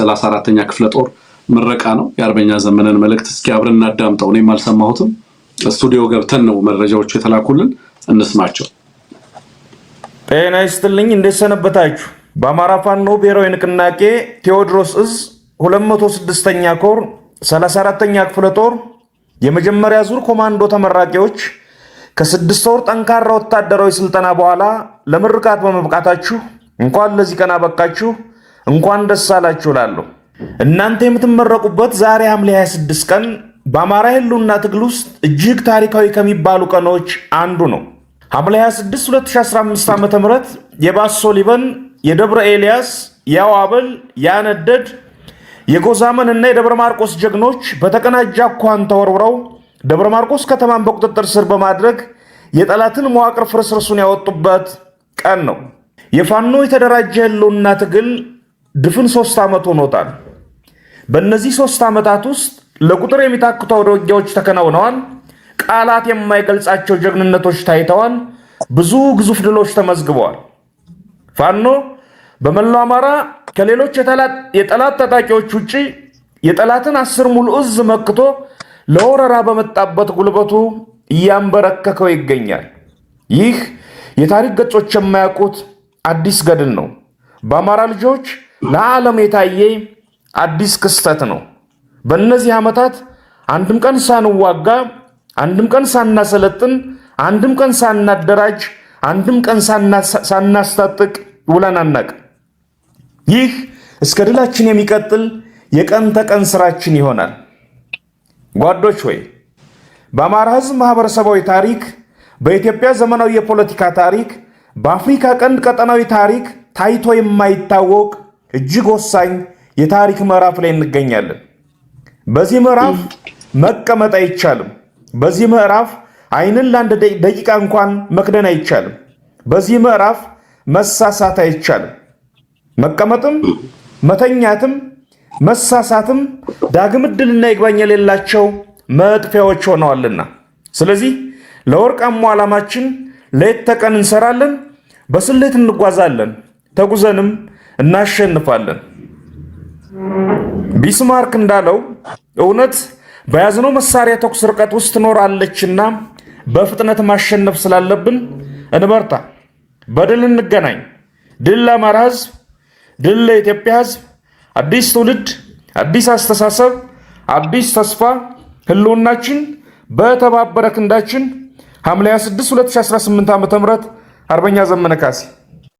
34ኛ ክፍለ ጦር ምረቃ ነው። የአርበኛ ዘመነን መልእክት እስኪ አብረን እናዳምጠው። እኔም አልሰማሁትም። ስቱዲዮ ገብተን ነው መረጃዎቹ የተላኩልን፣ እንስማቸው። ጤና ይስጥልኝ፣ እንዴት ሰነበታችሁ? በአማራ ፋኖ ብሔራዊ ንቅናቄ ቴዎድሮስ እዝ 206ኛ ኮር 34ኛ ክፍለ ጦር የመጀመሪያ ዙር ኮማንዶ ተመራቂዎች ከ6 ወር ጠንካራ ወታደራዊ ስልጠና በኋላ ለምርቃት በመብቃታችሁ እንኳን ለዚህ ቀን አበቃችሁ፣ እንኳን ደስ አላችሁ እላለሁ። እናንተ የምትመረቁበት ዛሬ ሐምሌ 26 ቀን በአማራ ህልውና ትግል ውስጥ እጅግ ታሪካዊ ከሚባሉ ቀኖች አንዱ ነው። ሐምሌ 26 2015 ዓ.ም የባሶ ሊበን፣ የደብረ ኤልያስ፣ የአዋበል፣ ያነደድ፣ የጎዛመን እና የደብረ ማርቆስ ጀግኖች በተቀናጀ አኳኋን ተወርውረው ደብረ ማርቆስ ከተማን በቁጥጥር ስር በማድረግ የጠላትን መዋቅር ፍርስርሱን ያወጡበት ቀን ነው። የፋኖ የተደራጀ ህልውና ትግል ድፍን 3 ዓመት ሆኖታል። በእነዚህ 3 ዓመታት ውስጥ ለቁጥር የሚታክቱ አውደ ውጊያዎች ተከናውነዋል። ቃላት የማይገልጻቸው ጀግንነቶች ታይተዋል። ብዙ ግዙፍ ድሎች ተመዝግበዋል። ፋኖ በመላው አማራ ከሌሎች የጠላት ታጣቂዎች ውጪ የጠላትን 10 ሙሉ እዝ መክቶ ለወረራ በመጣበት ጉልበቱ እያንበረከከው ይገኛል። ይህ የታሪክ ገጾች የማያውቁት አዲስ ገድል ነው። በአማራ ልጆች ለዓለም የታየ አዲስ ክስተት ነው። በእነዚህ ዓመታት አንድም ቀን ሳንዋጋ፣ አንድም ቀን ሳናሰለጥን፣ አንድም ቀን ሳናደራጅ፣ አንድም ቀን ሳናስታጥቅ ውለን አናውቅም። ይህ እስከ ድላችን የሚቀጥል የቀን ተቀን ስራችን ይሆናል። ጓዶች ሆይ በአማራ ህዝብ ማህበረሰባዊ ታሪክ፣ በኢትዮጵያ ዘመናዊ የፖለቲካ ታሪክ፣ በአፍሪካ ቀንድ ቀጠናዊ ታሪክ ታይቶ የማይታወቅ እጅግ ወሳኝ የታሪክ ምዕራፍ ላይ እንገኛለን። በዚህ ምዕራፍ መቀመጥ አይቻልም። በዚህ ምዕራፍ አይንን ለአንድ ደቂቃ እንኳን መክደን አይቻልም። በዚህ ምዕራፍ መሳሳት አይቻልም። መቀመጥም መተኛትም መሳሳትም ዳግም ዕድልና ይግባኝ የሌላቸው መጥፊያዎች ሆነዋልና፣ ስለዚህ ለወርቃማው ዓላማችን ሌት ተቀን እንሰራለን፣ በስሌት እንጓዛለን፣ ተጉዘንም እናሸንፋለን። ቢስማርክ እንዳለው እውነት በያዝነው መሳሪያ ተኩስ ርቀት ውስጥ ትኖራለችና በፍጥነት ማሸነፍ ስላለብን እንበርታ፣ በድል እንገናኝ። ድል ለአማራ ህዝብ፣ ድል ለኢትዮጵያ ህዝብ። አዲስ ትውልድ፣ አዲስ አስተሳሰብ፣ አዲስ ተስፋ። ህልውናችን በተባበረ ክንዳችን። ሐምሌ 26 2018 ዓ.ም አርበኛ ዘመነ ካሴ